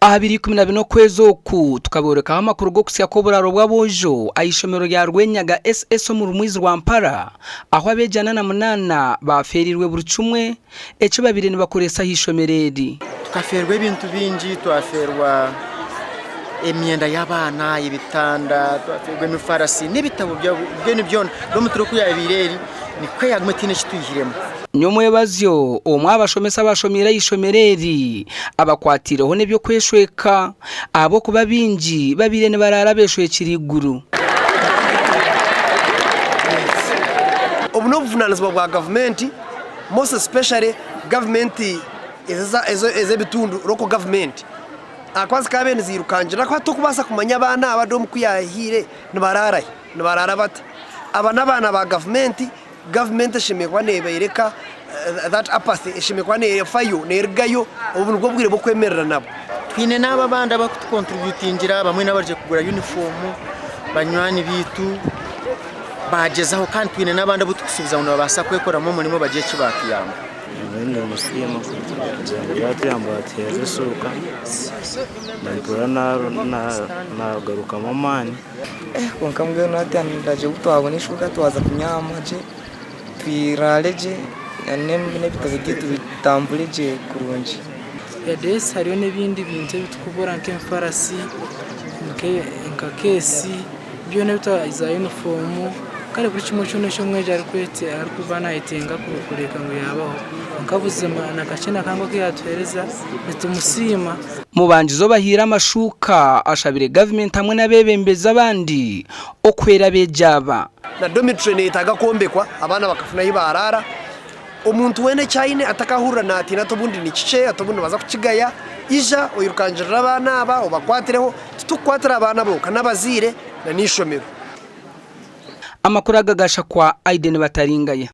2012 kwezi oku tukaboreka amakuru go kusya ko buraro bw'abojo ayishomero rya Rwenyaga SS mu rumwizi rwa Mpara aho abejana na munana baferirwe buri cumwe eco babiri ni bakoresa hishomereri tukaferwe ibintu bingi twaferwa emyenda y'abana ibitanda twaferwe imifarasi n'ibitabo byo nibyo no muturuku ya bireri ni kwe yagmetine kituyiremo nyomwe bazyo omwabashomesa bashomira yishomereri abakwatireho nebyo kweshweka abo kuba bingi babire ne barara beshwe kiriguru obunobuvunanizibwa bwa government most especially government is bitundu local government akwazi kabene zirukangira ko tukubasa kumanya abana abadomu kuyahire nibarara bata abana ba government shimekwa nebereka that apathy shimekwa ne fayo nergayo ubuntu bwo bwire bwo kwemerera nabo twine naba banda bakucontributingira bamwe nabaje kugura uniform banywani bitu bagezaho kandi twine nabanda butukusubiza ngo babasa kwekoramo umurimo bagiye kibakiyamba Wende musiyama yati ambateze suka ndipura na garuka mamani konkamwe nati andaje gutwabona ishuka twaza kunyamaje twiraleje nembe bitabugitu bitambuleje kurunji yades hariyo nebindi bintu bitukubora nk'emfarasi nkakesi byo nebita iza uniform kare kuri kimwe cyo nesho mweje ari kwete ari kubana itenga kureka ngo yabaho nkabuzema nakachena kango kiyatwereza bitumusima mubanjizo bahira amashuka ashabire government hamwe nabebembeza abandi okwera bejaba na dormitory itagakombekwa abana bakafuna yibarara umuntu wene cyane atakahura nati natobundi ni kice atobundi baza kukigaya ija oyirukanjira abana aba obakwatireho tutukwatira abana bo kanabazire na nishomero amakuru agagasha kwa Aiden Bataringaye.